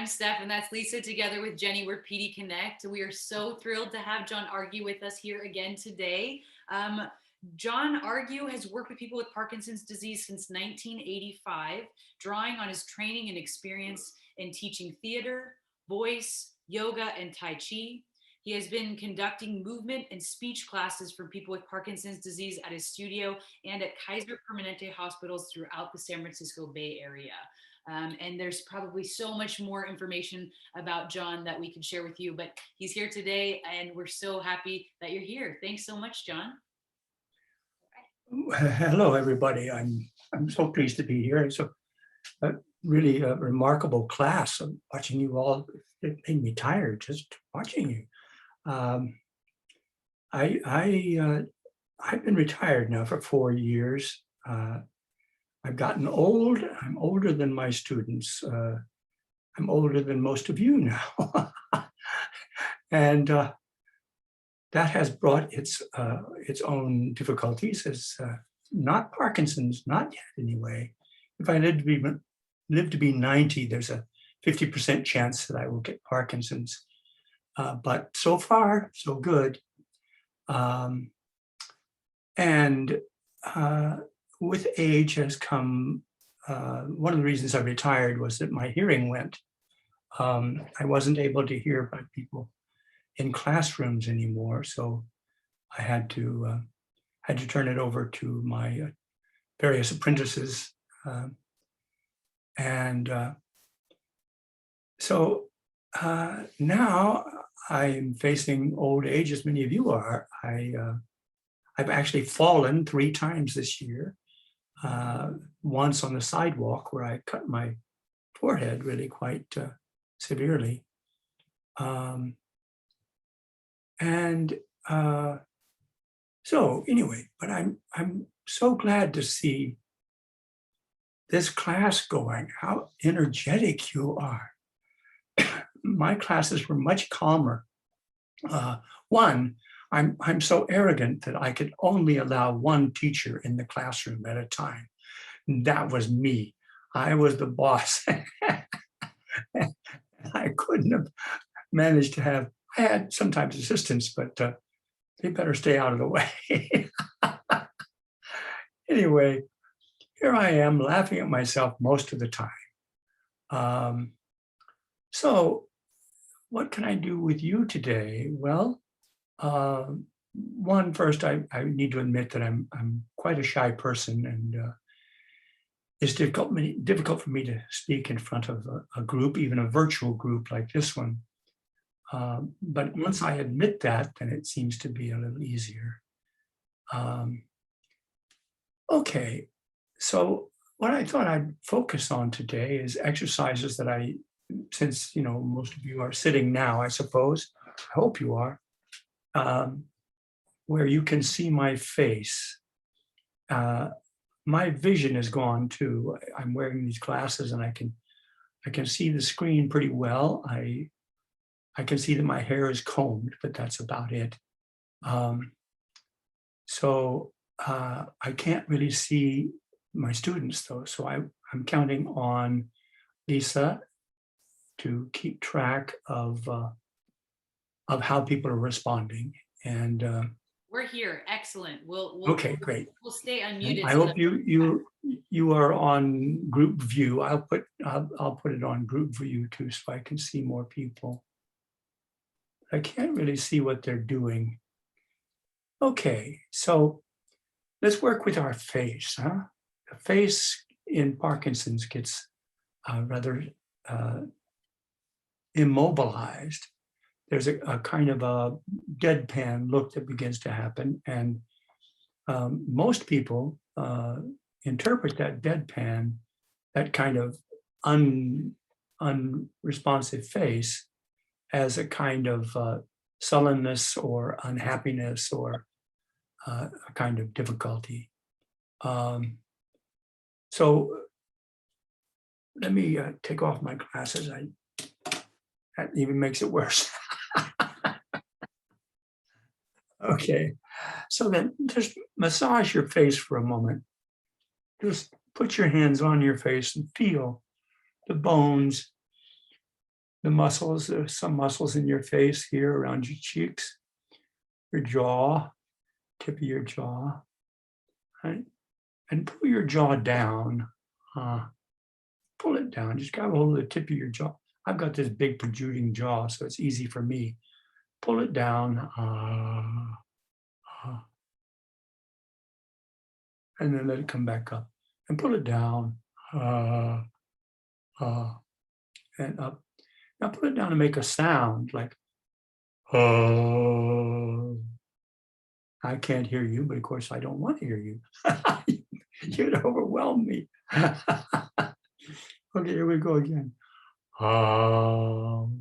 Steph, and that's Lisa together with Jenny. We're PD Connect. We are so thrilled to have John Argue with us here again today. Um, John Argue has worked with people with Parkinson's disease since 1985, drawing on his training and experience in teaching theater, voice, yoga, and Tai Chi. He has been conducting movement and speech classes for people with Parkinson's disease at his studio and at Kaiser Permanente hospitals throughout the San Francisco Bay Area. And there's probably so much more information about John that we can share with you, but he's here today and we're so happy that you're here. Thanks so much, John. Hello, everybody. I'm so pleased to be here. It's a really remarkable class. I'm watching you all. It made me tired just watching you. I've been retired now for 4 years. I've gotten old. I'm older than my students. I'm older than most of you now. And that has brought its own difficulties. It's not Parkinson's, not yet anyway. If I live to be 90, there's a 50% chance that I will get Parkinson's. But so far, so good. With age has come, one of the reasons I retired was that my hearing went. I wasn't able to hear by people in classrooms anymore, so I had to turn it over to my various apprentices, so now I'm facing old age, as many of you are. I've actually fallen 3 times this year. Once on the sidewalk where I cut my forehead really quite severely. So anyway, but I'm so glad to see this class going, how energetic you are. My classes were much calmer. One, I'm so arrogant that I could only allow 1 teacher in the classroom at a time. That was me. I was the boss. I couldn't have managed to have, I had sometimes assistants, but they better stay out of the way. Anyway, here I am laughing at myself most of the time. So what can I do with you today? Well, first, I need to admit that I'm quite a shy person, and it's difficult for me to speak in front of a group, even a virtual group like this one. But once I admit that, then it seems to be a little easier. Okay, so what I thought I'd focus on today is exercises that since most of you are sitting now, I suppose, I hope you are, where you can see my face. My vision is gone too. I'm wearing these glasses and I can see the screen pretty well. I can see that my hair is combed, but that's about it. I can't really see my students though. So I'm counting on Lisa to keep track of how people are responding. And we're here. Excellent. Okay, great. We'll stay unmuted. I hope you are on group view. I'll put it on group view too, so I can see more people. I can't really see what they're doing. Okay, so let's work with our face. The face in Parkinson's gets rather immobilized. There's a kind of a deadpan look that begins to happen, and most people interpret that deadpan, that kind of unresponsive face, as a kind of sullenness or unhappiness or a kind of difficulty. So let me take off my glasses. That even makes it worse. Okay, so then just massage your face for a moment. Just put your hands on your face and feel the bones the muscles, there's some muscles in your face here around your cheeks, your jaw, tip of your jaw, right? And pull your jaw down. Pull it down. Just grab a hold of the tip of your jaw. I've got this big protruding jaw, so it's easy for me. Pull it down. And then let it come back up. And pull it down. And up. Now put it down and make a sound like, I can't hear you, but of course I don't want to hear you. You'd overwhelm me. Okay, here we go again. Now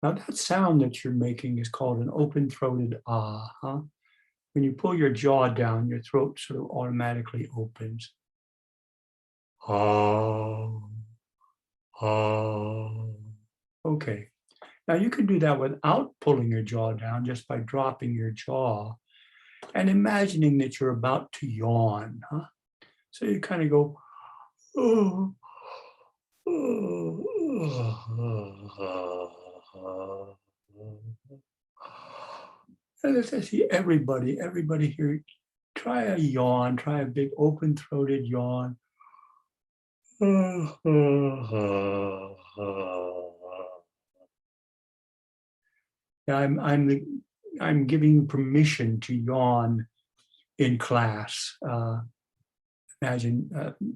that sound that you're making is called an open-throated ah. Huh? When you pull your jaw down, your throat sort of automatically opens. Okay. Now you can do that without pulling your jaw down, just by dropping your jaw and imagining that you're about to yawn. Huh? So you kind of go, oh, and as I see everybody here, try a yawn, try a big open-throated yawn. I'm giving you permission to yawn in class. Imagine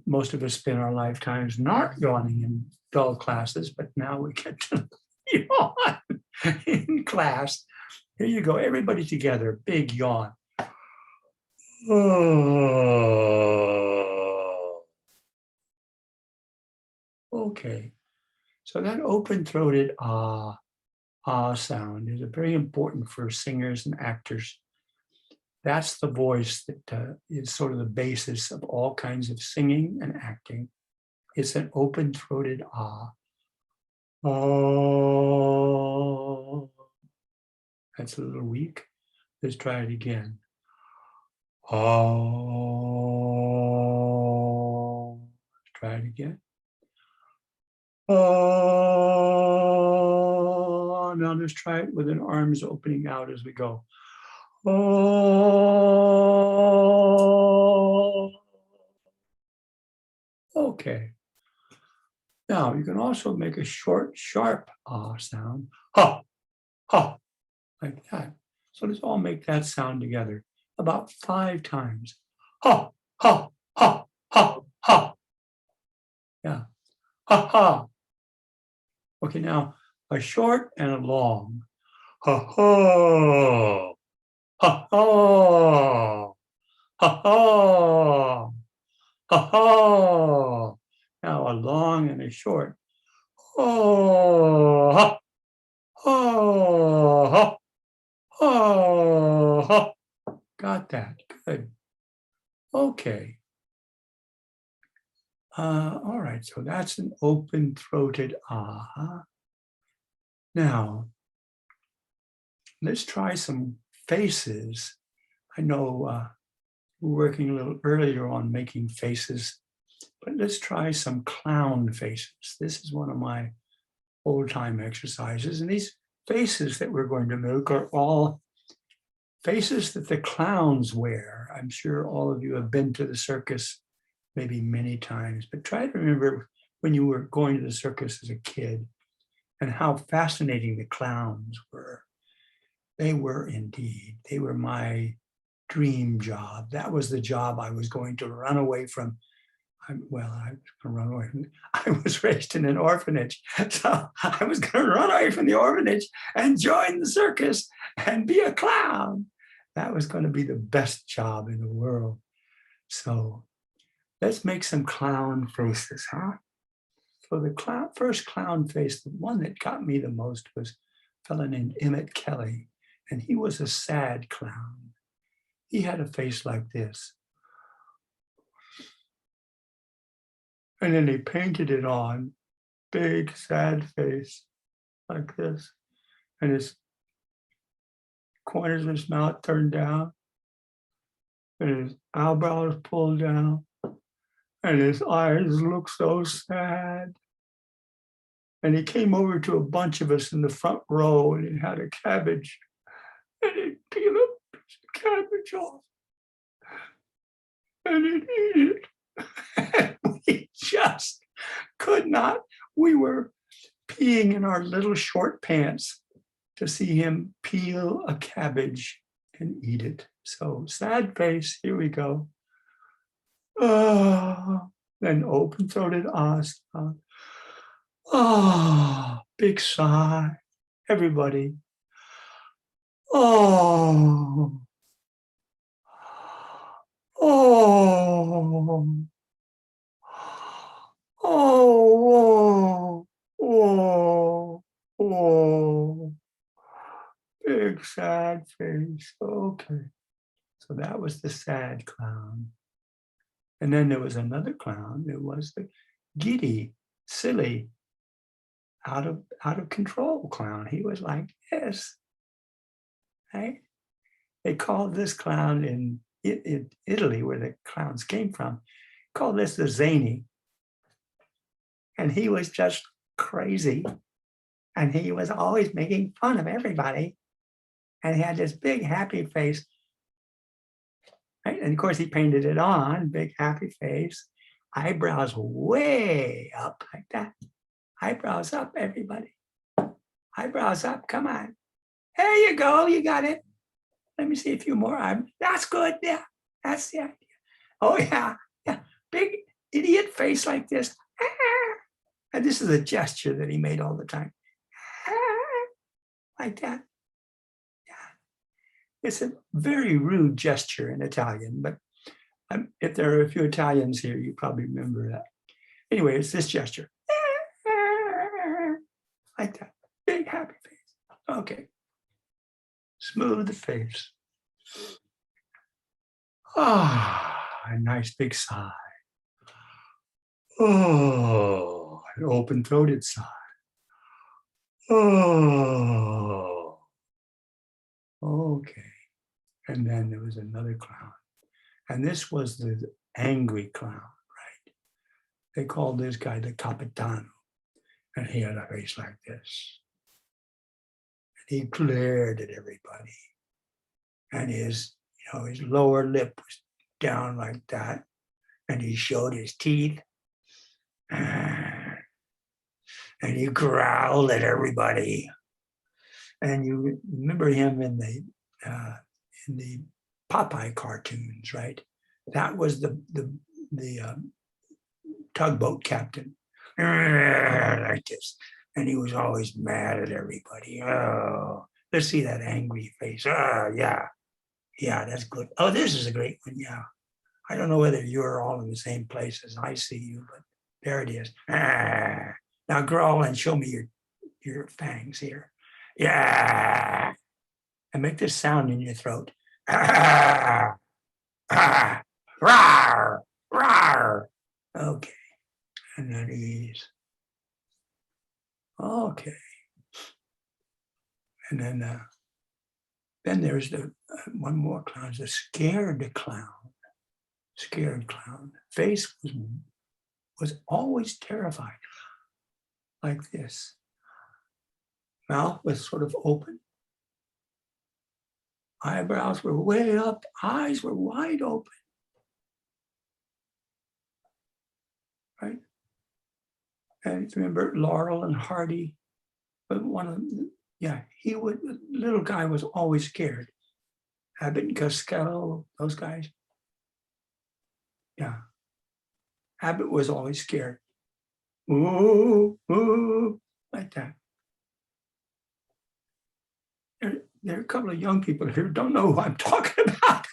most of us spend our lifetimes not yawning in dull classes, but now we get to yawn in class. Here you go, everybody together, big yawn. Okay, so that open-throated sound is very important for singers and actors. That's the voice that is sort of the basis of all kinds of singing and acting. It's an open-throated ah. Oh. That's a little weak. Let's try it again. Oh. Let's try it again. Oh. Now let's try it with an arms opening out as we go. Oh. Okay. Now you can also make a short, sharp ah sound. Ha, ha, like that. So let's all make that sound together about 5 times. Ha, ha, ha, ha, ha. Yeah. Ha, ha. Okay, now a short and a long. Ha, ha. Ha, ha. Ha, ha. Ha, ha. Now a long and a short. Oh, ha, oh, ha, oh, ha. Got that. Good. Okay. All right. So that's an open-throated ah. Now, let's try some faces. I know we're working a little earlier on making faces, but let's try some clown faces. This is one of my old-time exercises. And these faces that we're going to make are all faces that the clowns wear. I'm sure all of you have been to the circus maybe many times, but try to remember when you were going to the circus as a kid and how fascinating the clowns were. They were indeed. They were my dream job. That was the job I was going to run away from. I was raised in an orphanage, so I was going to run away from the orphanage and join the circus and be a clown. That was going to be the best job in the world. So let's make some clown faces, huh? So the first clown face, the one that got me the most, was a fellow named Emmett Kelly, and he was a sad clown. He had a face like this. And then he painted it on, big, sad face, like this. And his corners of his mouth turned down, and his eyebrows pulled down. and his eyes looked so sad. And he came over to a bunch of us in the front row, and he had a cabbage, and he'd peel a piece of cabbage off, and he'd eat it. And we just could not. We were peeing in our little short pants to see him peel a cabbage and eat it. So sad face, here we go. Oh, then open-throated Asta. Oh, big sigh. Everybody. Oh, oh, oh, oh, oh, big sad face. Okay. So that was the sad clown. And then there was another clown. It was the giddy, silly, out of control clown. He was like this, right? They called this clown in Italy, where the clowns came from, called this the zany. And he was just crazy. And he was always making fun of everybody. And he had this big happy face. Right? And of course, he painted it on, big happy face, eyebrows way up like that. Eyebrows up, everybody. Eyebrows up, come on. There you go, you got it. Let me see a few more. That's good, yeah, that's the idea. Oh yeah, yeah, big idiot face like this. And this is a gesture that he made all the time. Like that. It's a very rude gesture in Italian, but if there are a few Italians here, you probably remember that. Anyway, it's this gesture. Like that. Big happy face. Okay. Smooth face. Ah, a nice big sigh. Oh, an open-throated sigh. Oh, okay. And then there was another clown. And this was the angry clown, right? They called this guy the Capitano. And he had a face like this. And he glared at everybody. And his lower lip was down like that. And he showed his teeth. And he growled at everybody. And you remember him in the Popeye cartoons, right? That was the tugboat captain, like this, and he was always mad at everybody. Oh, let's see that angry face. Oh, yeah, that's good. Oh, this is a great one. Yeah, I don't know whether you're all in the same place as I see you, but there it is. Now growl and show me your fangs here. Yeah, and make this sound in your throat. Rawr, rawr. Okay, and then ease. Okay, and then there's the one more clown, the scared clown. Scared clown. Face was always terrified, like this. Mouth was sort of open. Eyebrows were way up. Eyes were wide open. Right? And remember Laurel and Hardy? But one of them, yeah, the little guy was always scared. Abbott and Costello, those guys. Yeah. Abbott was always scared. Ooh, ooh, like that. There are a couple of young people here who don't know who I'm talking about.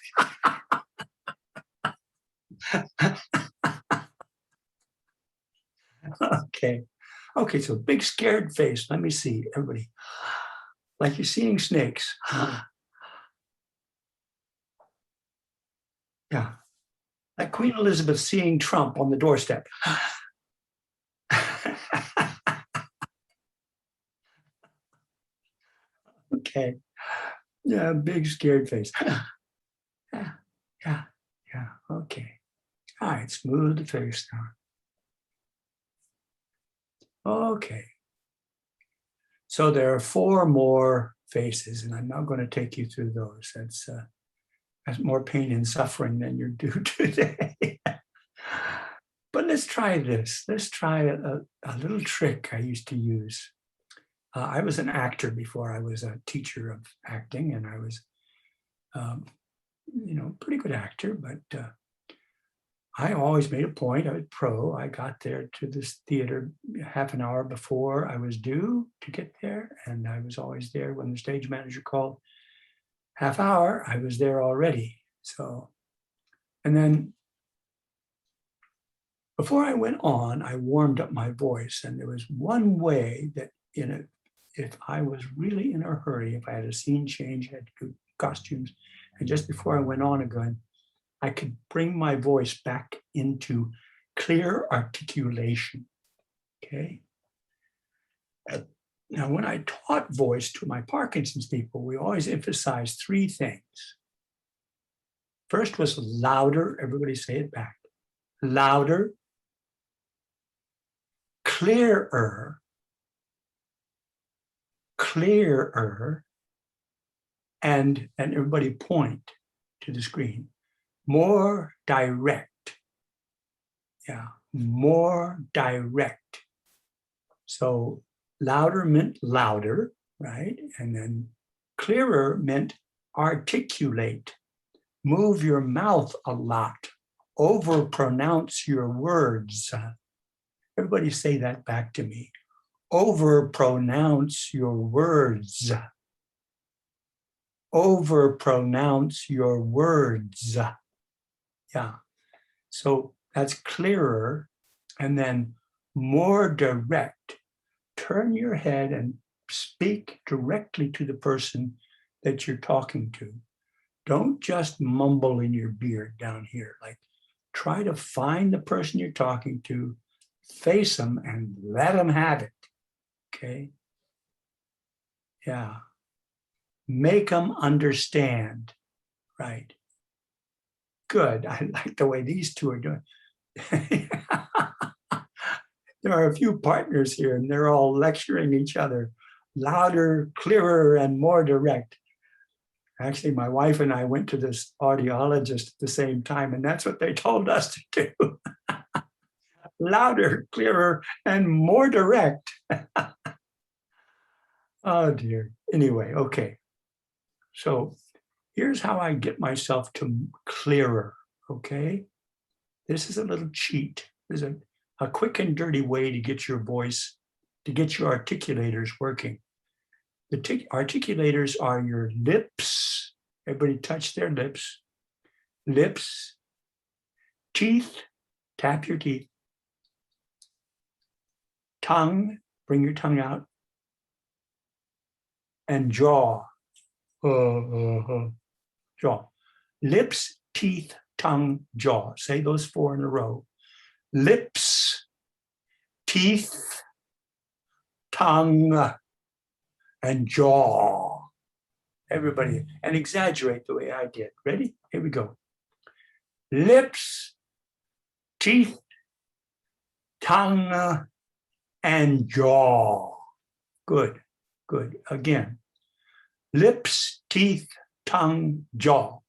Okay, so big scared face. Let me see, everybody. Like you're seeing snakes. Yeah. Like Queen Elizabeth seeing Trump on the doorstep. Okay. Yeah, big scared face. Yeah. Okay. All right. right, smooth the face down. Okay. So there are 4 more faces, and I'm not going to take you through those. That's more pain and suffering than you're due today. But let's try this. Let's try a little trick I used to use. I was an actor before I was a teacher of acting, and I was, pretty good actor, but I always made a point. I was pro. I got there to this theater half an hour before I was due to get there, and I was always there when the stage manager called. Half hour, I was there already. So, and then before I went on, I warmed up my voice, and there was one way that if I was really in a hurry, if I had a scene change, had good costumes, and just before I went on again, I could bring my voice back into clear articulation, okay? Now, when I taught voice to my Parkinson's people, we always emphasized 3 things. First was louder, everybody say it back. Louder, clearer, and everybody point to the screen. More direct. Yeah, more direct. So louder meant louder, right? And then clearer meant articulate. Move your mouth a lot. Overpronounce your words. Everybody say that back to me. Overpronounce your words. Overpronounce your words. Yeah. So that's clearer. And then more direct. Turn your head and speak directly to the person that you're talking to. Don't just mumble in your beard down here. Like, try to find the person you're talking to, face them, and let them have it. Okay? Yeah. Make them understand. Right. Good. I like the way these 2 are doing. There are a few partners here, and they're all lecturing each other. Louder, clearer, and more direct. Actually, my wife and I went to this audiologist at the same time, and that's what they told us to do. Louder, clearer, and more direct. Oh, dear. Anyway, okay. So here's how I get myself to clearer, okay? This is a little cheat. There's a quick and dirty way to get your voice, to get your articulators working. The articulators are your lips. Everybody touch their lips. Lips, teeth, tap your teeth. Tongue, bring your tongue out. And jaw. Jaw. Lips, teeth, tongue, jaw. Say those 4 in a row. Lips, teeth, tongue, and jaw. Everybody, and exaggerate the way I did. Ready? Here we go. Lips, teeth, tongue, and jaw. Good, good. Again. Lips, teeth, tongue, jaw.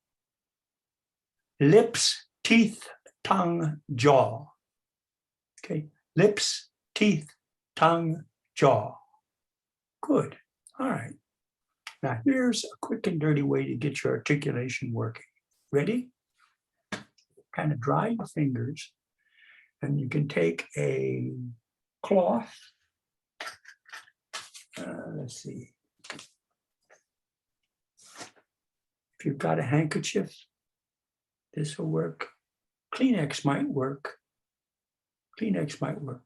Lips, teeth, tongue, jaw. Okay. Lips, teeth, tongue, jaw. Good. All right. Now here's a quick and dirty way to get your articulation working. Ready? Kind of dry your fingers, and you can take a cloth. Let's see. If you've got a handkerchief, this will work. Kleenex might work. Kleenex might work.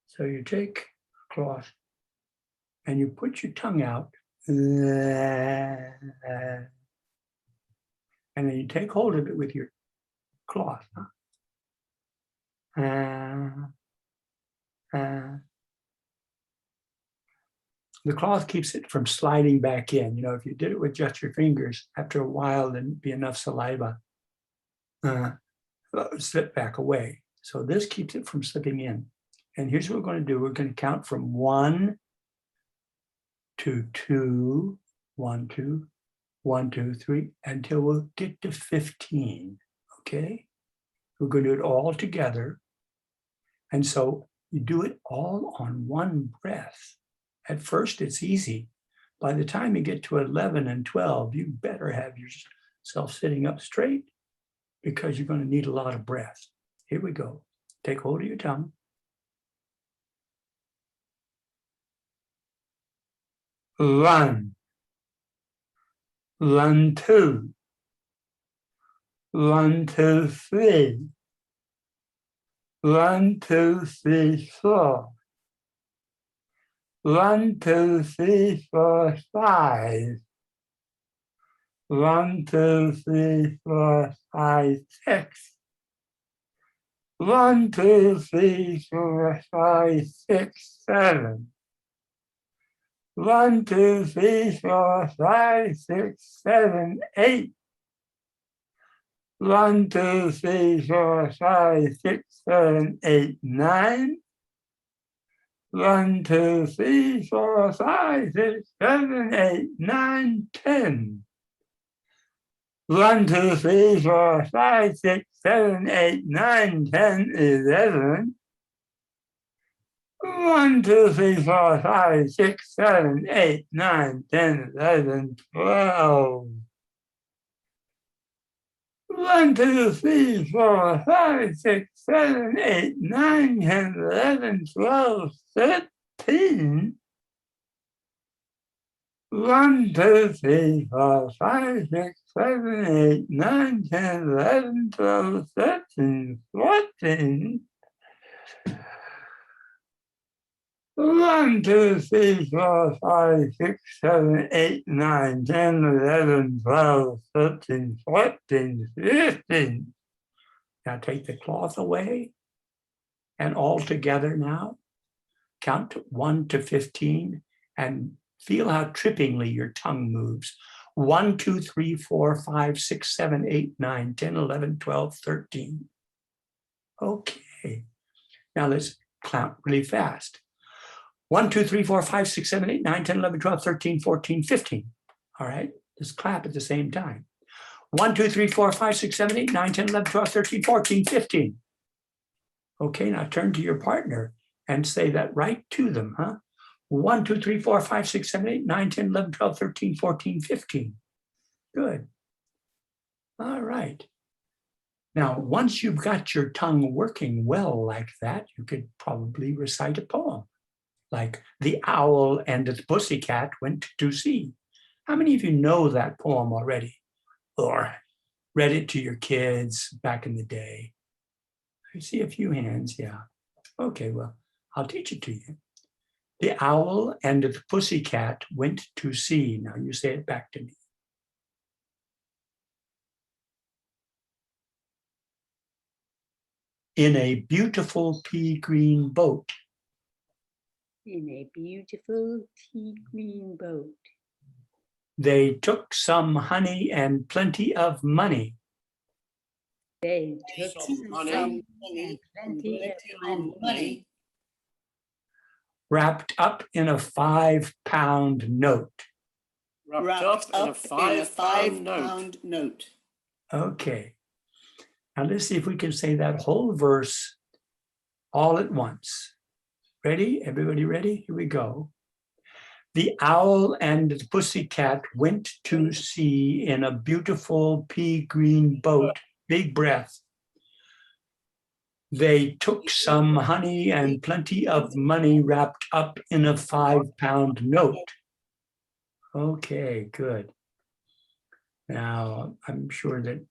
So you take a cloth and you put your tongue out. And then you take hold of it with your cloth. The cloth keeps it from sliding back in. You know, if you did it with just your fingers, after a while, there'd be enough saliva. slip back away. So this keeps it from slipping in. And here's what we're going to do. We're going to count from 1 to 2, 1, 2, 1, 2, 3, until we'll get to 15. Okay? We're going to do it all together. And so you do it all on one breath. At first, it's easy. By the time you get to 11 and 12, you better have yourself sitting up straight because you're going to need a lot of breath. Here we go. Take hold of your tongue. 1, 1, 2, 1, 2, 3, 1, 2, 3, 4, 1, 2, 3, 4, 5, 1, 2, 3, 4, 5, 6, 1, 2, 3, 4, 5, 6, 7, 1, 2, 3, 4, 5, 6, 7, 8, 1, 2, 3, 4, 5, 6, 7, 8, 9, 1, 2, 3, 4, 5, 6, 7, 8, 9, 10. 1, 2, 3, 4, 5, 6, 7, 8, 9, 10, 11. 1, 2, 3, 4, 5, 6, 7, 8, 9, 10, 11, 12. 1, 2, 3, 4, 5, 6, 7, 8, 9, 10, 11, 12, 13. 1, 2, 3, 4, 5, 6, 7, 8, 9, 10, 11, 12, 13, 14. 1, 2, 3, 4, 5, 6, 7, 8, 9, 10, 11, 12, 13, 14, 15. Now take the cloth away and all together now, count 1 to 15 and feel how trippingly your tongue moves. 1, 2, 3, 4, 5, 6, 7, 8, 9, 10, 11, 12, 13. Okay. Now let's count really fast. 1, 2, 3, 4, 5, 6, 7, 8, 9, 10, 11, 12, 13, 14, 15. All right, let's clap at the same time. 1, 2, 3, 4, 5, 6, 7, 8, 9, 10, 11, 12, 13, 14, 15. Okay, now turn to your partner and say that right to them, huh? 1, 2, 3, 4, 5, 6, 7, 8, 9, 10, 11, 12, 13, 14, 15. Good. All right. Now, once you've got your tongue working well like that, you could probably recite a poem. Like the owl and the pussycat went to sea. How many of you know that poem already? Or read it to your kids back in the day? I see a few hands, yeah. Okay, well, I'll teach it to you. The owl and the pussycat went to sea. Now you say it back to me. In a beautiful pea green boat. In a beautiful tea green boat. They took some honey and plenty of money. They took Some honey some and plenty of money. Wrapped up in a 5-pound note. wrapped up in a £5 note. Okay. Now let's see if we can say that whole verse all at once. Ready? Everybody ready? Here we go. The owl and the pussycat went to sea in a beautiful pea green boat. Big breath. They took some honey and plenty of money wrapped up in a 5-pound note. Okay, good. Now, I'm sure that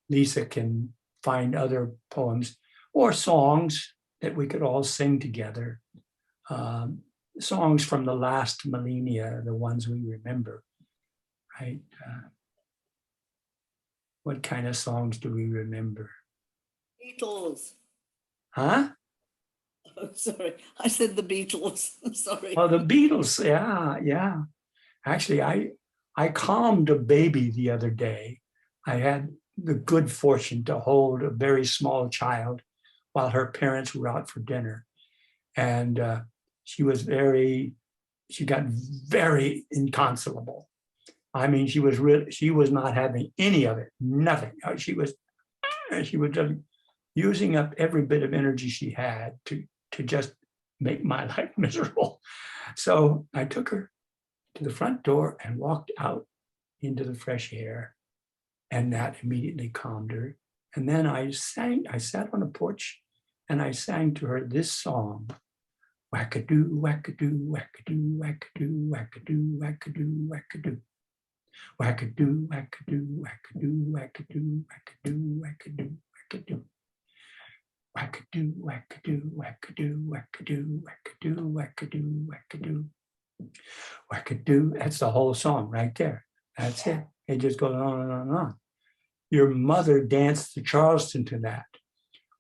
Lisa can find other poems or songs that we could all sing together. Songs from the last millennia, the ones we remember, right? What kind of songs do we remember? Beatles. Huh? Oh, sorry, I said the Beatles. Sorry. Oh, the Beatles. Yeah. Actually, I calmed a baby the other day. I had the good fortune to hold a very small child while her parents were out for dinner. And she got very inconsolable. I mean, she was not having any of it, nothing. She was just using up every bit of energy she had to just make my life miserable. So I took her to the front door and walked out into the fresh air, and that immediately calmed her. And then I sat on a porch and I sang to her this song: wackadoo, wackadoo, wackadoo, wackadoo, wackadoo, wackadoo, wackadoo. Wackadoo, wackadoo, wackadoo, wackadoo, wackadoo, wackadoo, wackadoo. Wackadoo, wackadoo, wackadoo, wackadoo, wackadoo, wackadoo, wackadoo. Wackadoo. That's the whole song right there. That's it. It just goes on and on and on. Your mother danced the Charleston to that.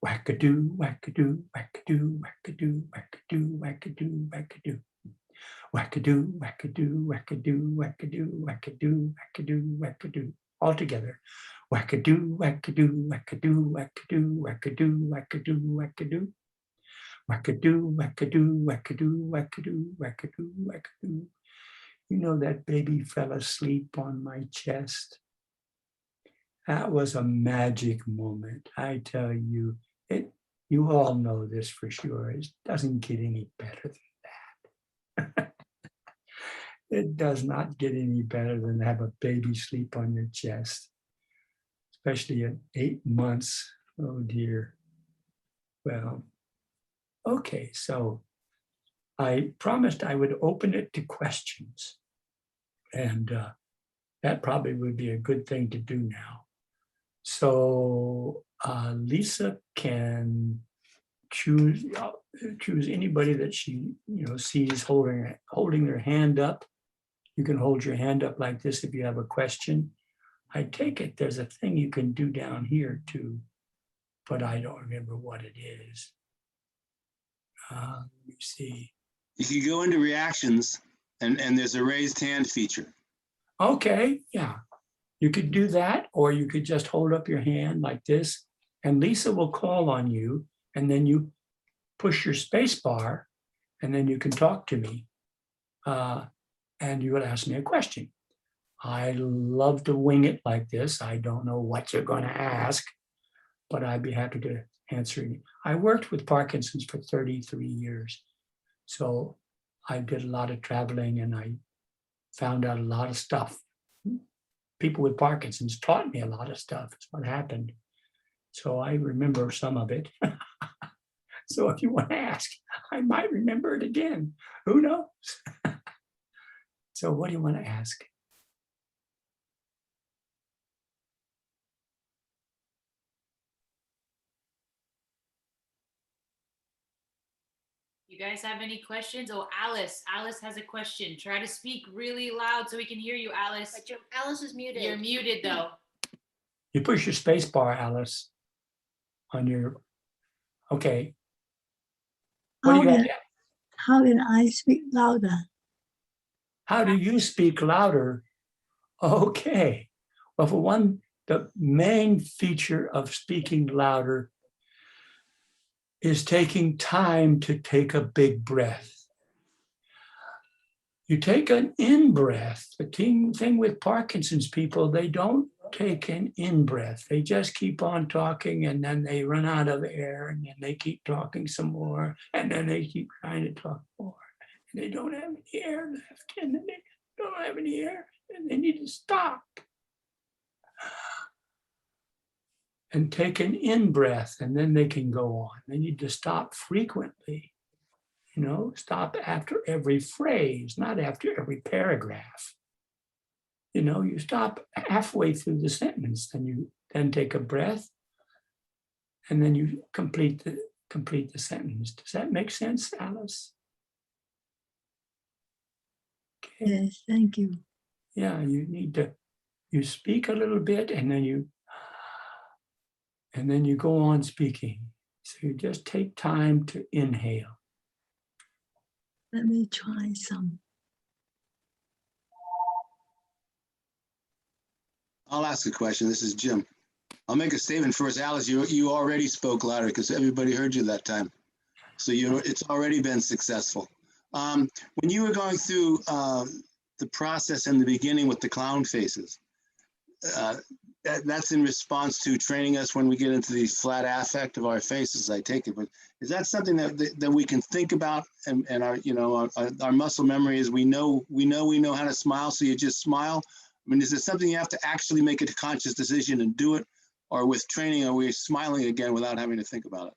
Wackadoo, wackadoo, wackadoo, wackadoo, wackadoo, wackadoo, wackadoo. Wackadoo, wackadoo, wackadoo, wackadoo, wackadoo, wackadoo, wackadoo. All together. Wackadoo, wackadoo, wackadoo, wackadoo, wackadoo, wackadoo, wackadoo. Wackadoo, wackadoo, wackadoo, wackadoo, wackadoo, wackadoo. You know, that baby fell asleep on my chest. That was a magic moment. I tell you, you all know this for sure. It doesn't get any better than that. It does not get any better than to have a baby sleep on your chest, especially at 8 months. Oh dear. Well, okay, so I promised I would open it to questions, and that probably would be a good thing to do now. So Lisa can choose anybody that she sees holding their hand up. You can hold your hand up like this if you have a question. I take it there's a thing you can do down here too, but I don't remember what it is. Let me see. You can go into reactions and there's a raised hand feature. Okay, yeah. You could do that, or you could just hold up your hand like this, and Lisa will call on you, and then you push your space bar, and then you can talk to me, and you will ask me a question. I love to wing it like this. I don't know what you're going to ask, but I'd be happy to answer you. I worked with Parkinson's for 33 years, so I did a lot of traveling, and I found out a lot of stuff. People with Parkinson's taught me a lot of stuff. That's what happened. So I remember some of it. So if you want to ask, I might remember it again. Who knows? So what do you want to ask? You guys have any questions? Oh, Alice has a question. Try to speak really loud so we can hear you, Alice. But Alice is muted. You're muted though. You push your space bar, Alice, on your, okay. What do you got? How can I speak louder? How do you speak louder? Okay. Well, for one, the main feature of speaking louder is taking time to take a big breath. You take an in-breath. The thing with Parkinson's people, they don't take an in-breath. They just keep on talking, and then they run out of air, and then they keep talking some more, and then they keep trying to talk more. And they don't have any air left, and then they don't have any air, and they need to stop. And take an in-breath, and then they can go on. They need to stop frequently. Stop after every phrase, not after every paragraph. You stop halfway through the sentence, then you take a breath, and then you complete the sentence. Does that make sense, Alice? Okay. Yes, thank you. Yeah, you speak a little bit, and then you go on speaking. So you just take time to inhale. Let me try some. I'll ask a question. This is Jim. I'll make a statement first, Alice. You already spoke louder because everybody heard you that time. So it's already been successful. When you were going through the process in the beginning with the clown faces, that's in response to training us when we get into the flat affect of our faces, I take it. But is that something that we can think about, and our muscle memory is we know how to smile, so you just smile? I mean, is it something you have to actually make a conscious decision and do it, or with training are we smiling again without having to think about it?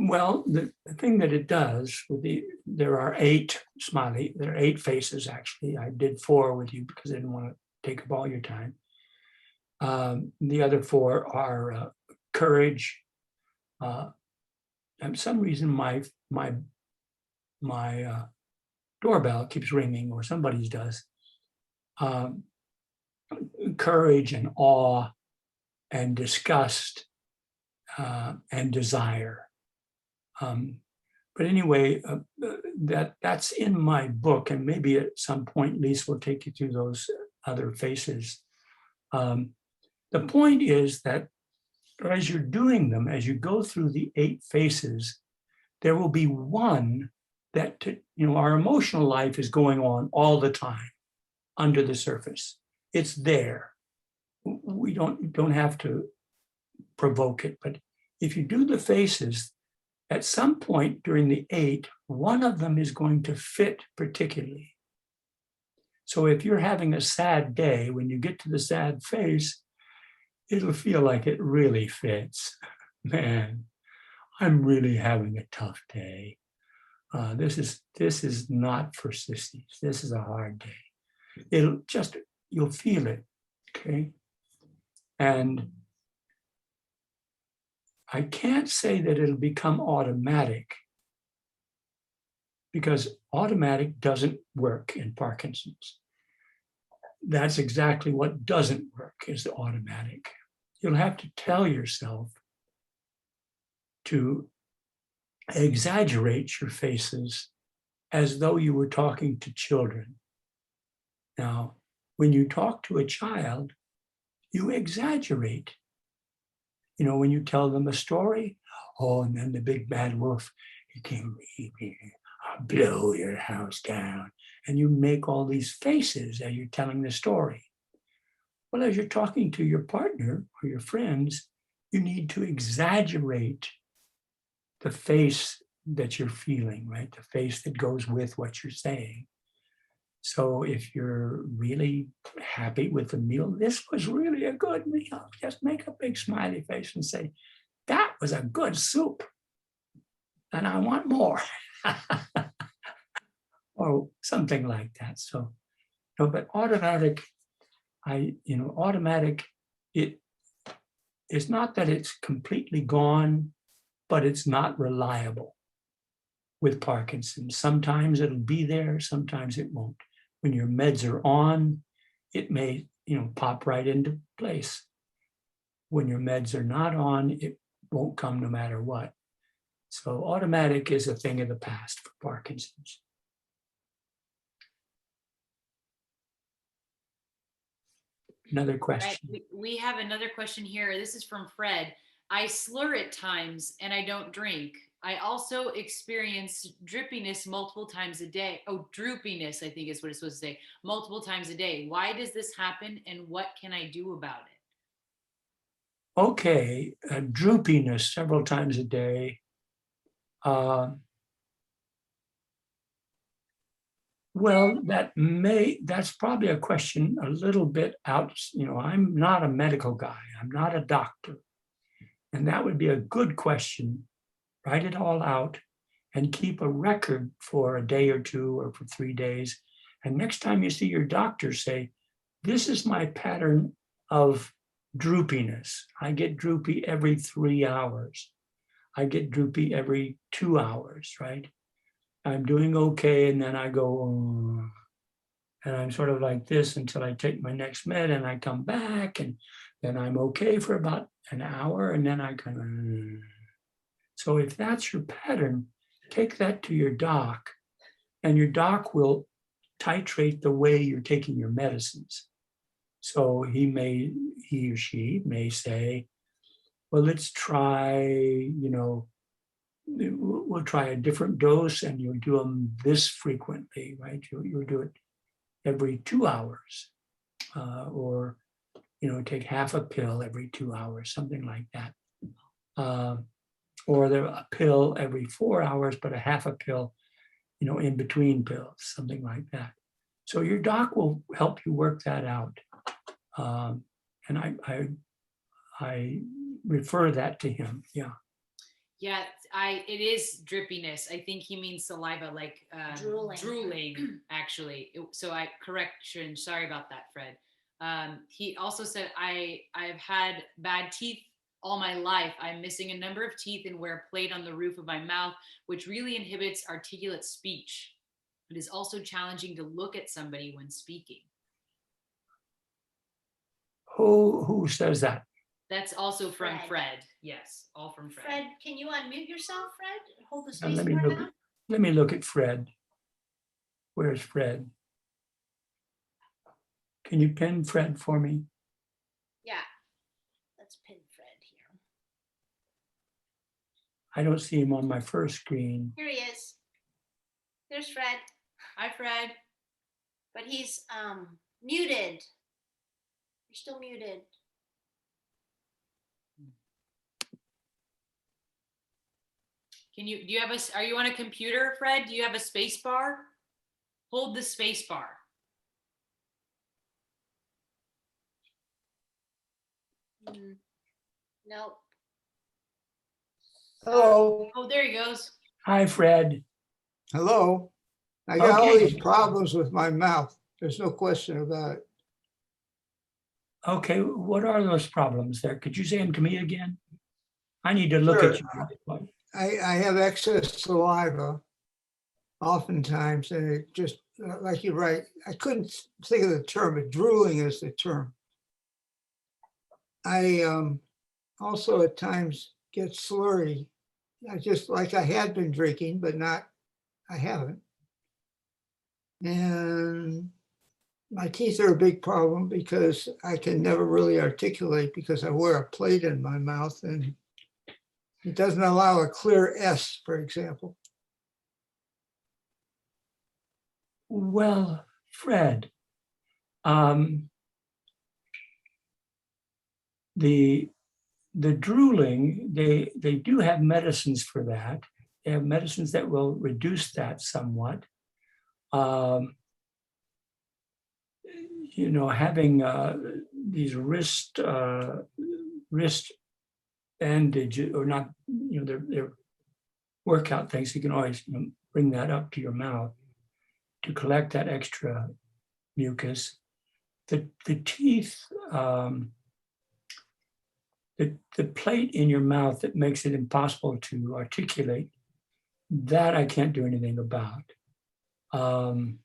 Well, the thing that it does there are 8 faces actually. I did 4 with you because I didn't want to take up all your time. The other 4 are courage. And for some reason, my doorbell keeps ringing, or somebody's does. Courage and awe and disgust and desire. But anyway, that's in my book, and maybe at some point Lisa will take you through those other faces. The point is that as you're doing them, as you go through the 8 faces, there will be one that, our emotional life is going on all the time under the surface. It's there. We don't have to provoke it, but if you do the faces, at some point during the 8, one of them is going to fit particularly. So if you're having a sad day, when you get to the sad face, it'll feel like it really fits. Man, I'm really having a tough day. This is not for sissies. This is a hard day. You'll feel it, okay? And I can't say that it'll become automatic, because automatic doesn't work in Parkinson's. That's exactly what doesn't work, is the automatic. You'll have to tell yourself to exaggerate your faces as though you were talking to children. Now, when you talk to a child, you exaggerate. When you tell them a story, and then the big bad wolf, he came, I'll blow your house down. And you make all these faces as you're telling the story. Well, as you're talking to your partner or your friends, you need to exaggerate the face that you're feeling, right? The face that goes with what you're saying. So if you're really happy with the meal, this was really a good meal, just make a big smiley face and say, that was a good soup, and I want more. Or something like that. So, but automatic, it's not that it's completely gone, but it's not reliable with Parkinson's. Sometimes it'll be there, sometimes it won't. When your meds are on, it may, pop right into place. When your meds are not on, it won't come no matter what. So automatic is a thing of the past for Parkinson's. Another question. Right. We have another question here. This is from Fred. I slur at times and I don't drink. I also experience drippiness multiple times a day. Oh, droopiness, I think is what it's supposed to say. Multiple times a day. Why does this happen, and what can I do about it? Okay, droopiness several times a day. Well, that's probably a question a little bit out, I'm not a medical guy, I'm not a doctor. And that would be a good question. Write it all out and keep a record for a day or 2 or for 3 days. And next time you see your doctor, say, this is my pattern of droopiness. I get droopy every 3 hours. I get droopy every 2 hours, right? I'm doing okay, and then I go, and I'm sort of like this until I take my next med, and I come back, and then I'm okay for about an hour, and then I kind of. So if that's your pattern, take that to your doc, and your doc will titrate the way you're taking your medicines. So he or she may say, well, let's try, we'll try a different dose and you'll do them this frequently, right? You'll do it every 2 hours, or, take half a pill every 2 hours, something like that. Or a pill every 4 hours, but a half a pill, in between pills, something like that. So your doc will help you work that out. And I refer that to him. Yeah. Yeah, it is drippiness. I think he means saliva, like drooling actually. So correction. Sorry about that, Fred. He also said, I've had bad teeth all my life. I'm missing a number of teeth and wear a plate on the roof of my mouth, which really inhibits articulate speech. It is also challenging to look at somebody when speaking. Who says that? That's also from Fred. Fred. Yes, all from Fred. Fred, can you unmute yourself, Fred? Hold the And space let me bar look. down. Let me look at Fred. Where's Fred? Can you pin Fred for me? Yeah. Let's pin Fred here. I don't see him on my first screen. Here he is. There's Fred, Hi, Fred. but he's muted. You're still muted. Do you have are you on a computer, Fred? Do you have a space bar? Hold the space bar. Nope. Hello, Oh, there he goes. Hi, Fred. hello. I got all Okay. these problems with my mouth. There's no question about it. Okay, what are those problems there? Could you say them to me again? I need to look at you. I have excess saliva oftentimes, and it just, like you're right, I couldn't think of the term, but drooling is the term. I also at times get slurry. I just like I had been drinking, but I haven't. And my teeth are a big problem because I can never really articulate because I wear a plate in my mouth and it doesn't allow a clear S, for example. Well, Fred, the drooling, they do have medicines for that. They have medicines that will reduce that somewhat. Having these wrist bandages, or not, they're workout things. You can always bring that up to your mouth to collect that extra mucus. The teeth, the plate in your mouth that makes it impossible to articulate, that I can't do anything about. And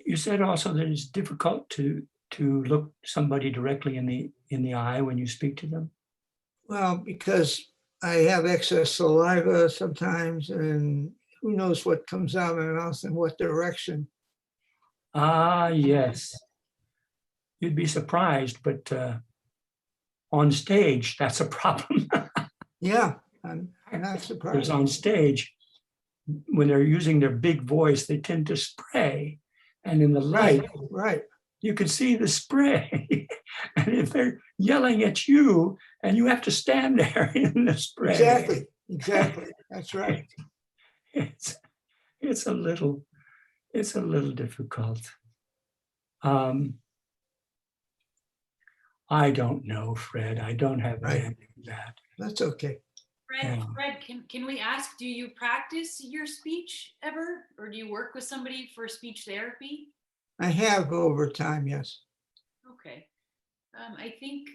you said also that it's difficult to look somebody directly in the eye when you speak to them. Well, because I have excess saliva sometimes, and who knows what comes out of my mouth in what direction. Ah, yes. You'd be surprised, but on stage, that's a problem. Yeah, I'm not Because surprised. on stage, when they're using their big voice, they tend to spray. And in the light, Right, you can see the spray. And if they're yelling at you and you have to stand there in the spray. exactly. That's right. It's a little difficult. I don't know, Fred. I don't have an Right. answer to that. That's okay. Fred, Yeah. Fred, can we ask, do you practice your speech ever? Or do you work with somebody for speech therapy? I have over time, yes. Okay. I think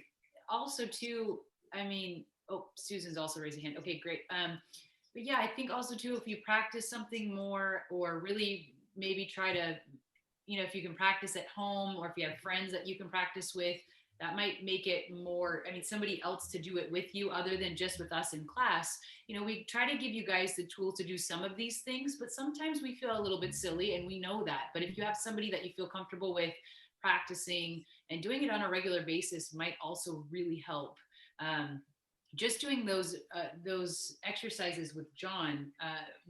also too, Susan's also raising a hand. Okay, great. But yeah, I think also too, if you practice something more, or really maybe try to, if you can practice at home, or if you have friends that you can practice with, that might make it more, I mean, somebody else to do it with you other than just with us in class. We try to give you guys the tools to do some of these things, but sometimes we feel a little bit silly and we know that. But if you have somebody that you feel comfortable with practicing and doing it on a regular basis might also really help. Just doing those exercises with John,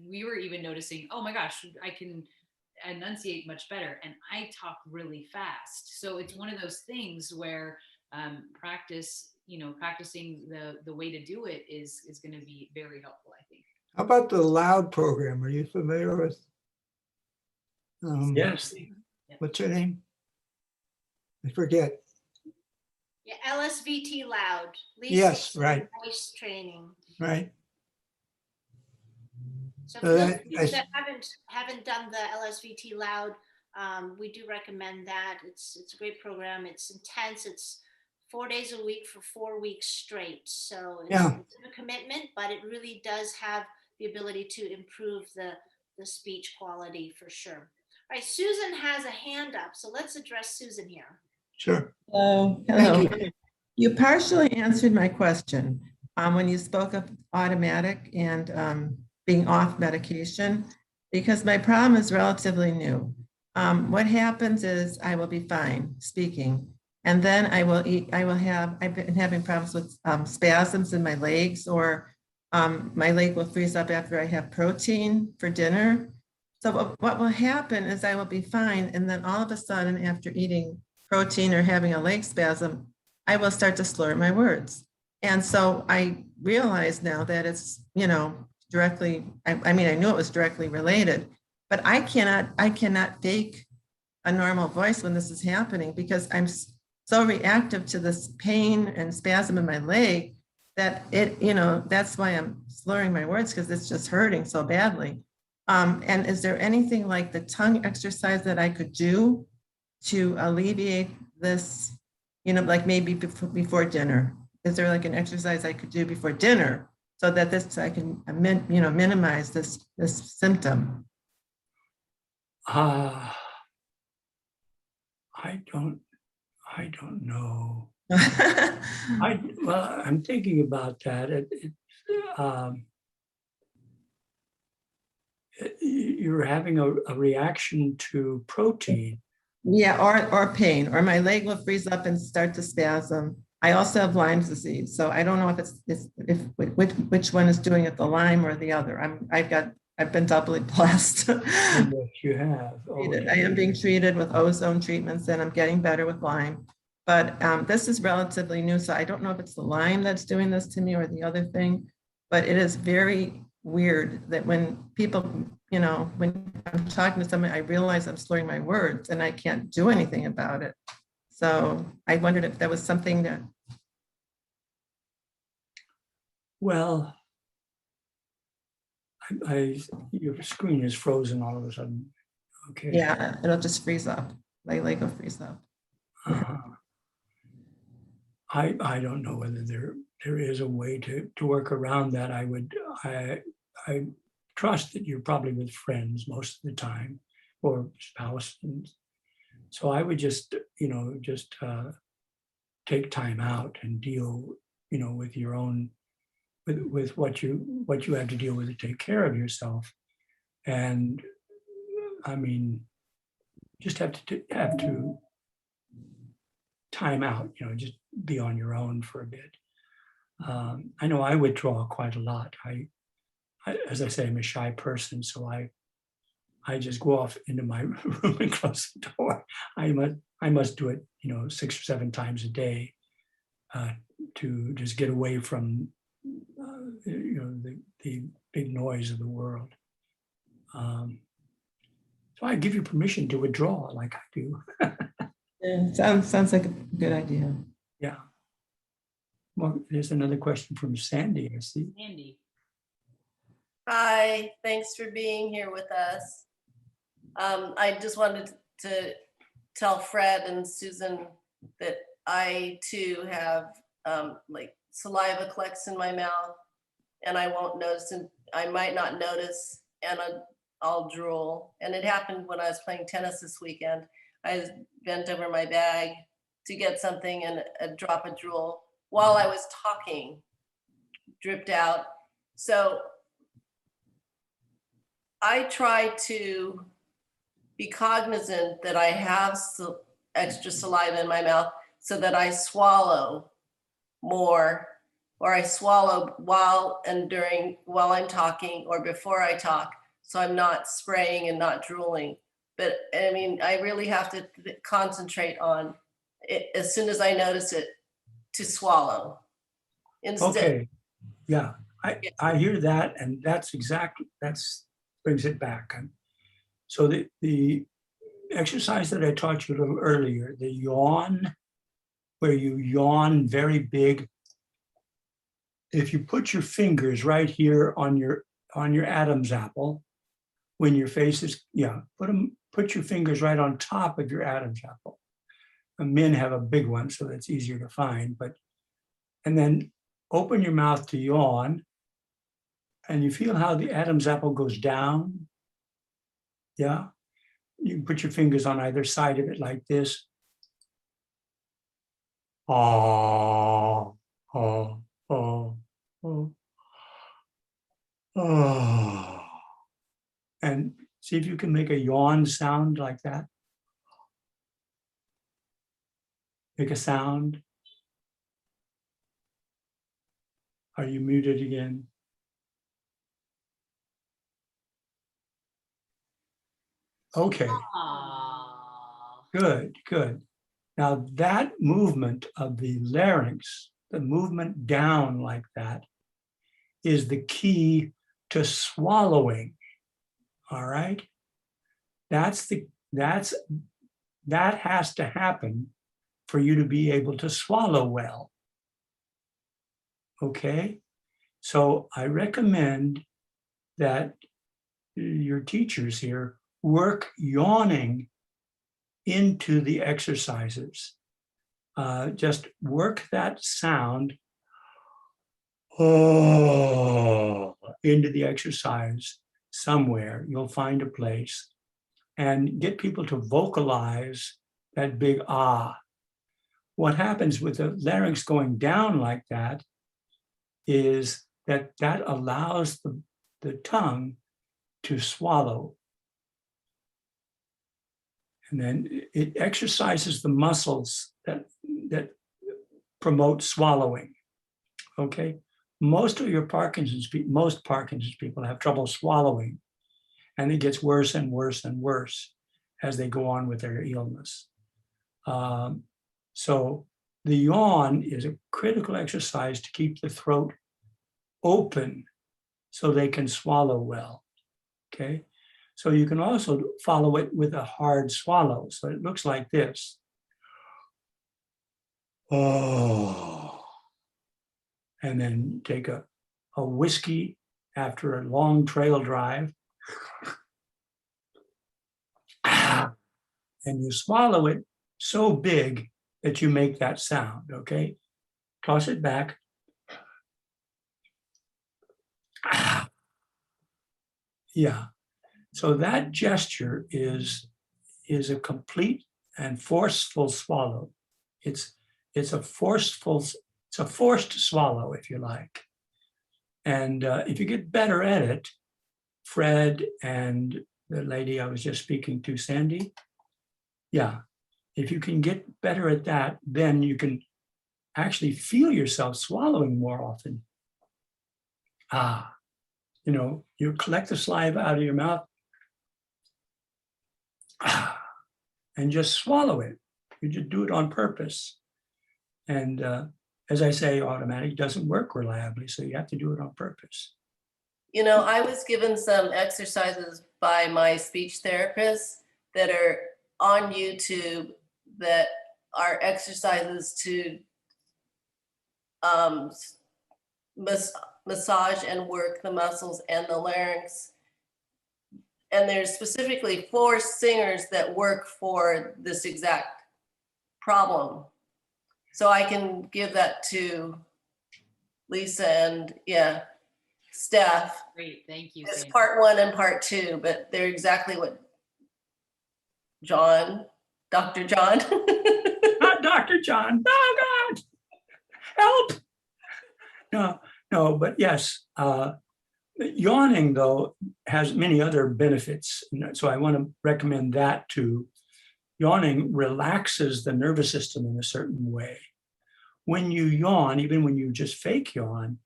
we were even noticing, oh my gosh, I can enunciate much better and I talk really fast. So it's one of those things where practicing the way to do it is going to be very helpful, I think. How about the Loud program? Are you familiar with? Yes. What's your name? I forget. Yeah, LSVT Loud. Yes, right. Voice training. Right. So for those of you that haven't done the LSVT Loud, we do recommend that. It's a great program. It's intense. It's 4 days a week for 4 weeks straight. So it's a commitment, but it really does have the ability to improve the speech quality for sure. All right, Susan has a hand up, so let's address Susan here. Sure. Hello. You partially answered my question when you spoke of automatic and being off medication, because my problem is relatively new. What happens is I will be fine speaking, and then I've been having problems with spasms in my legs, or my leg will freeze up after I have protein for dinner. So what will happen is I will be fine, and then all of a sudden after eating protein or having a leg spasm, I will start to slur my words. And so I realize now that it's, directly, I mean, I knew it was directly related, but I cannot fake a normal voice when this is happening, because I'm so reactive to this pain and spasm in my leg that that's why I'm slurring my words, because it's just hurting so badly. And is there anything like the tongue exercise that I could do to alleviate this, like maybe before dinner? Is there like an exercise I could do before dinner so that I can, minimize this symptom? I don't know. I'm thinking about that. You're having a reaction to protein. Yeah, or pain, or my leg will freeze up and start to spasm. I also have Lyme's disease, so I don't know which one is doing it, the Lyme or the other. I've been doubly blessed. Yes, you have. I am being treated with ozone treatments, and I'm getting better with Lyme. But this is relatively new, so I don't know if it's the Lyme that's doing this to me or the other thing. But it is very weird that when people, when I'm talking to somebody, I realize I'm slurring my words and I can't do anything about it. So I wondered if there was something that. Well, your screen is frozen all of a sudden. Okay. Yeah, it'll just freeze up. My leg will freeze up. I don't know whether there is a way to work around that. I trust that you're probably with friends most of the time, or spouse. And so I would just take time out and deal, with your own, with what you have to deal with to take care of yourself. And I mean, just have to time out, just be on your own for a bit. I know I withdraw quite a lot. I, as I say, I'm a shy person, so I just go off into my room and close the door. I must do it, 6 or 7 times a day to just get away from, the big noise of the world. So I give you permission to withdraw, like I do. Yeah, sounds like a good idea. Yeah. Well, there's another question from Sandy, I see. Sandy. Hi, thanks for being here with us. I just wanted to tell Fred and Susan that I too have like saliva collects in my mouth, and I won't notice, and I might not notice, and I'll drool. And it happened when I was playing tennis this weekend. I bent over my bag to get something and a drop of drool while I was talking dripped out. So I try to be cognizant that I have extra saliva in my mouth so that I swallow more, or I swallow while I'm talking or before I talk, so I'm not spraying and not drooling. But I mean, I really have to concentrate on it as soon as I notice it to swallow. Instead, Okay, yeah, Yes. I hear that, and that's brings it back. And so the exercise that I taught you a little earlier, the yawn, where you yawn very big. If you put your fingers right here on your Adam's apple, when your face is, put your fingers right on top of your Adam's apple. And men have a big one, so that's easier to find, and then open your mouth to yawn, and you feel how the Adam's apple goes down. Yeah, you can put your fingers on either side of it like this. Oh, oh, oh, oh, oh. And see if you can make a yawn sound like that. Make a sound. Are you muted again? Okay, good, good. Now that movement of the larynx, the movement down like that, is the key to swallowing. All right? That has to happen for you to be able to swallow well. Okay? So I recommend that your teachers here work yawning into the exercises. Just work that sound into the exercise somewhere. You'll find a place, and get people to vocalize that big ah. What happens with the larynx going down like that is that allows the tongue to swallow. And then it exercises the muscles that promote swallowing. Okay, most Parkinson's people have trouble swallowing, and it gets worse and worse and worse as they go on with their illness. So the yawn is a critical exercise to keep the throat open so they can swallow well. Okay. So you can also follow it with a hard swallow. So it looks like this. Oh. And then take a whiskey after a long trail drive. And you swallow it so big that you make that sound, okay? Toss it back. Yeah. So that gesture is a complete and forceful swallow. It's a forced swallow, if you like. And if you get better at it, Fred and the lady I was just speaking to, Sandy, yeah, if you can get better at that, then you can actually feel yourself swallowing more often. You collect the saliva out of your mouth and just swallow it. You just do it on purpose. And as I say, automatic doesn't work reliably, so you have to do it on purpose. You know, I was given some exercises by my speech therapist that are on YouTube that are exercises to massage and work the muscles and the larynx. And there's specifically 4 singers that work for this exact problem. So I can give that to Lisa and Steph. Great, thank you. It's Sandy. part 1 and part 2, but they're exactly what Dr. John. Not Dr. Dr. John. Oh God, help. No, but yes, yawning though has many other benefits. So I want to recommend that too. Yawning relaxes the nervous system in a certain way. When you yawn, even when you just fake yawn,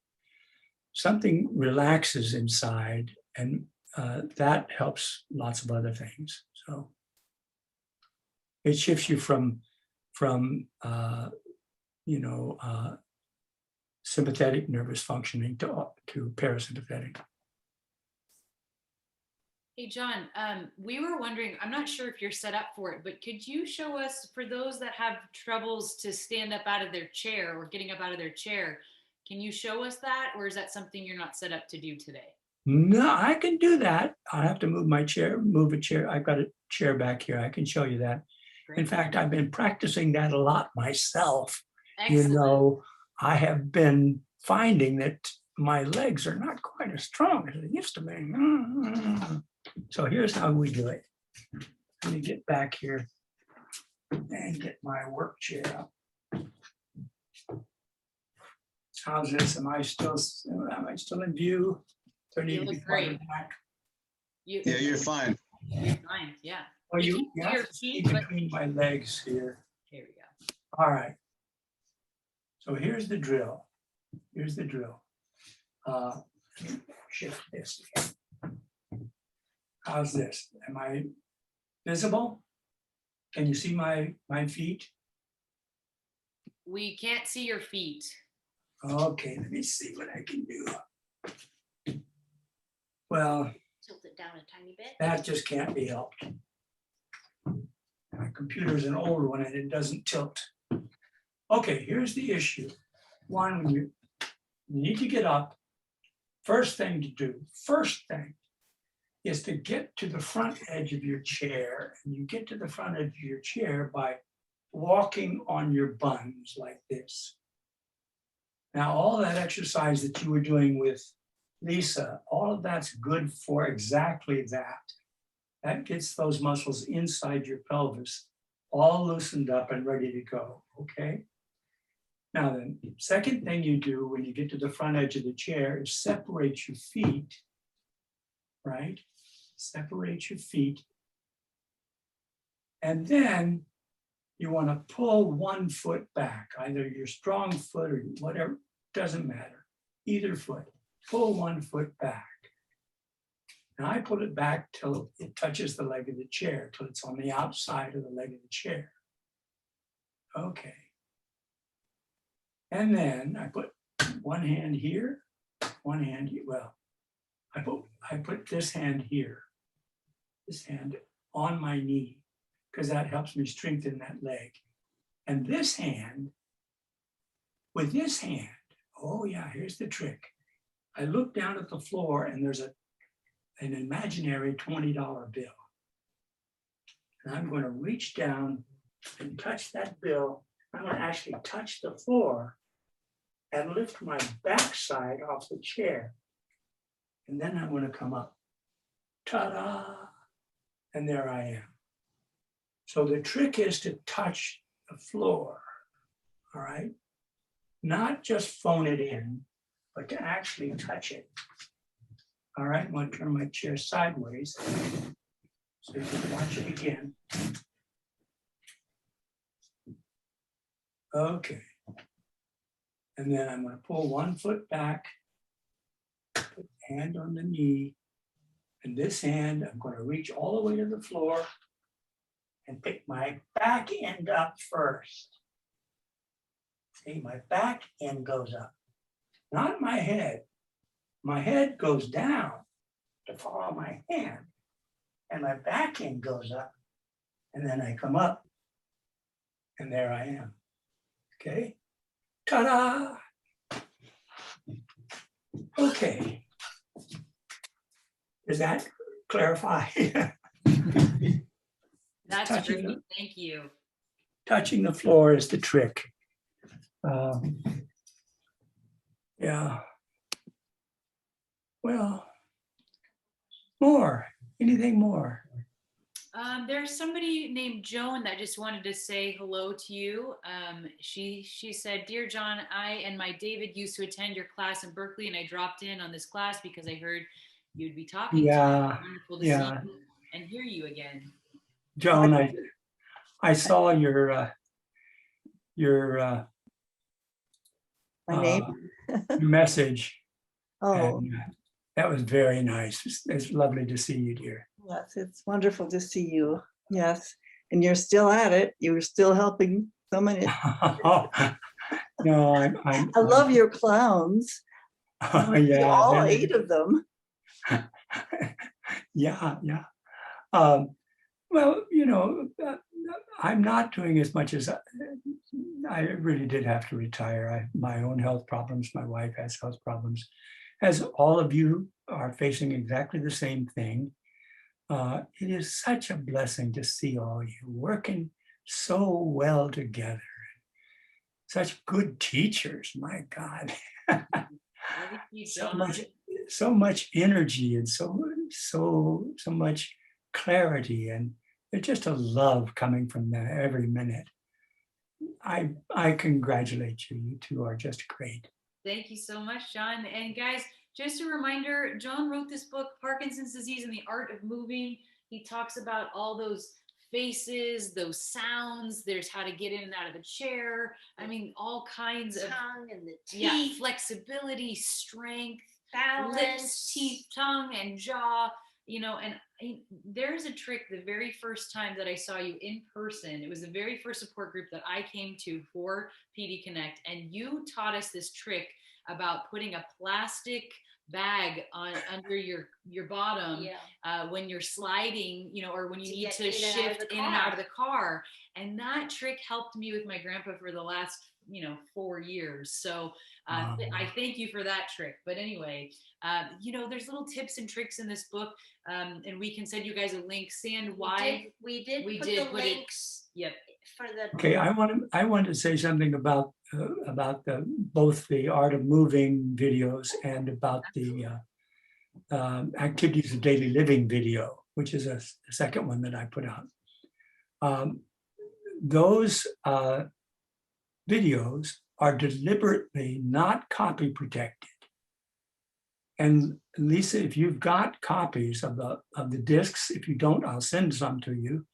something relaxes inside, and that helps lots of other things. So it shifts you from sympathetic nervous functioning to parasympathetic. Hey, John, we were wondering, I'm not sure if you're set up for it, but could you show us, for those that have troubles to stand up out of their chair or getting up out of their chair, can you show us that, or is that something you're not set up to do today? No, I can do that. I have to move a chair. I've got a chair back here. I can show you that. Great. In fact, I've been practicing that a lot myself. Excellent. You know, I have been finding that my legs are not quite as strong as they used to be. So here's how we do it. Let me get back here and get my work chair up. How's this? Am I still in view? Do I need to be look great. farther back? Yeah, you're fine. You're fine, yeah. Oh, You you can see have your to see feet, but- between my legs here. Here we go. All right. So here's the drill. Here's the drill. Shift this again. How's this? Am I visible? Can you see my feet? We can't see your feet. Okay, let me see what I can do. Well, Tilt it down a tiny bit. that just can't be helped. My computer's an old one and it doesn't tilt. Okay, here's the issue. One, when you need to get up, first thing is to get to the front edge of your chair. And you get to the front edge of your chair by walking on your buns like this. Now, all that exercise that you were doing with Lisa, all of that's good for exactly that. That gets those muscles inside your pelvis all loosened up and ready to go, okay? Now then, second thing you do when you get to the front edge of the chair is separate your feet, right? Separate your feet. And then you want to pull one foot back, either your strong foot or whatever, doesn't matter, either foot. Pull one foot back. Now I pull it back till it touches the leg of the chair, till it's on the outside of the leg of the chair. Okay. And then I put one hand here, one hand here. Well, I put this hand here, this hand on my knee, because that helps me strengthen that leg. And this hand, with this hand, oh yeah, here's the trick. I look down at the floor and there's an imaginary $20 bill. And I'm going to reach down and touch that bill. I'm going to actually touch the floor and lift my backside off the chair. And then I'm going to come up. Ta-da! And there I am. So the trick is to touch the floor, all right? Not just phone it in, but to actually touch it. All right, I'm going to turn my chair sideways so you can watch it again. Okay. And then I'm going to pull one foot back, put the hand on the knee, and this hand, I'm going to reach all the way to the floor and pick my back end up first. See, my back end goes up, not my head. My head goes down to follow my hand, and my back end goes up, and then I come up, and there I am. Okay, ta-da! Okay, does that clarify? That's Touching great. Thank you. Touching the floor is the trick. Yeah. Well, anything more? There's somebody named Joan that just wanted to say hello to you. She said, "Dear John, I and my David used to attend your class in Berkeley, and I dropped in on this class because I heard you'd be talking to me. Yeah, Wonderful to yeah. see you and hear you again." Joan, I saw your My name. message. Oh, And that was very nice. It's lovely to see you, dear. yes, it's wonderful to see you. Yes. And you're still at it. You're still helping so many. No, I love your clowns. yeah, All they're- 8 of them. yeah, yeah. Well, I'm not doing as much as I really did have to retire. I my own health problems. My wife has health problems. As all of you are facing exactly the same thing. It is such a blessing to see all you working so well together. Such good teachers, my God. Thank you, John. So much energy and so much clarity, and there's just a love coming from them every minute. I congratulate you. You two are just great. Thank you so much, John. And guys, just a reminder, John wrote this book, Parkinson's Disease and the Art of Moving. He talks about all those faces, those sounds. There's how to get in and out of the chair. I mean, all kinds of Tongue and the teeth, flexibility, strength, balance, lips, teeth, tongue, and jaw. And there's a trick. The very first time that I saw you in person, it was the very first support group that I came to for PD Connect, and you taught us this trick about putting a plastic bag under your bottom when you're sliding, or when you need to shift in and out of the car. And that trick helped me with my grandpa for the last 4 years. So I thank you for that trick. But anyway, there's little tips and tricks in this book, and we can send you guys a link. Sand, why we did put did the put links Yep. for the Okay, I want to say something about both the Art of Moving videos and about the Activities of Daily Living video, which is the second one that I put out. Those videos are deliberately not copy protected. And Lisa, if you've got copies of the discs, if you don't, I'll send some to you.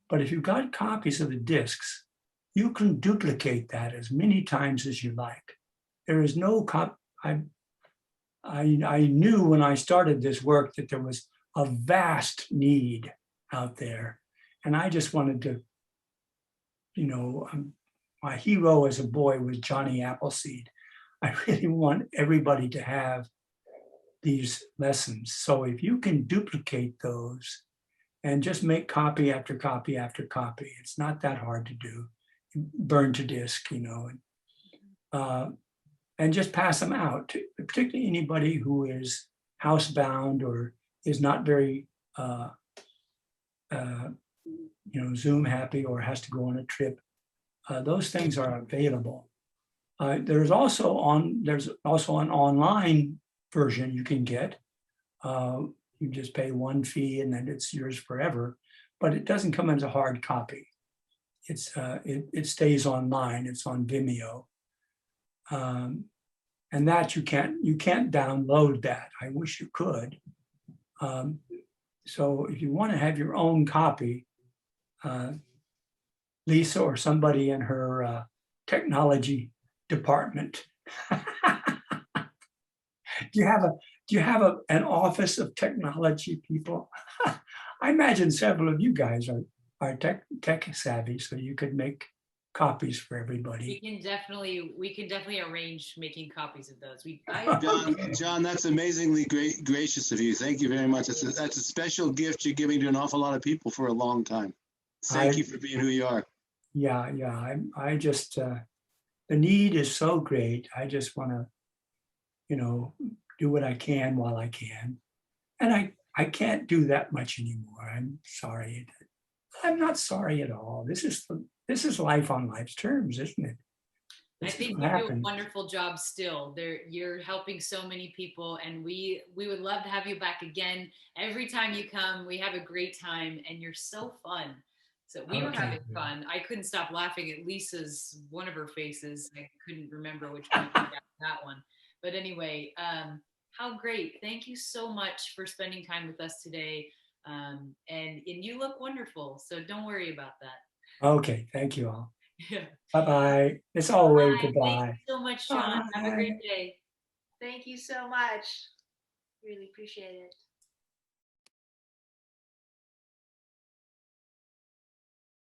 But if you've got copies of the discs, you can duplicate that as many times as you like. There is no I knew when I started this work that there was a vast need out there. And I just wanted to, my hero as a boy was Johnny Appleseed. I really want everybody to have these lessons. So if you can duplicate those and just make copy after copy after copy, it's not that hard to do. Burn to disk, and just pass them out to particularly anybody who is housebound or is not very, Zoom happy or has to go on a trip. Those things are available. There's also an online version you can get. You just pay one fee and then it's yours forever, but it doesn't come as a hard copy. It stays online. It's on Vimeo, and that you can't download that. I wish you could. So if you want to have your own copy, Lisa or somebody in her technology department. Do you have an office of technology people? I imagine several of you guys are tech savvy, so you could make copies for everybody. We can definitely arrange making copies of those. John, that's amazingly gracious of you. Thank you very much. That's a special gift you're giving to an awful lot of people for a long time. Thank you for being who you are. Yeah. I just the need is so great. I just want to, do what I can while I can, and I can't do that much anymore. I'm sorry. I'm not sorry at all. This is life on life's terms, isn't it? I It's think what you do a happens. wonderful job still. You're helping so many people, and we would love to have you back again. Every time you come, we have a great time, and you're so fun. So we were Okay, having good. fun. I couldn't stop laughing at Lisa's one of her faces. I couldn't remember which one that one. But anyway, how great! Thank you so much for spending time with us today. And you look wonderful. So don't worry about that. Okay, thank you all. Yeah. Bye-bye. It's always Bye. Thank goodbye. you so much, John. Have a Bye. great day. Thank you so much. Really appreciate it.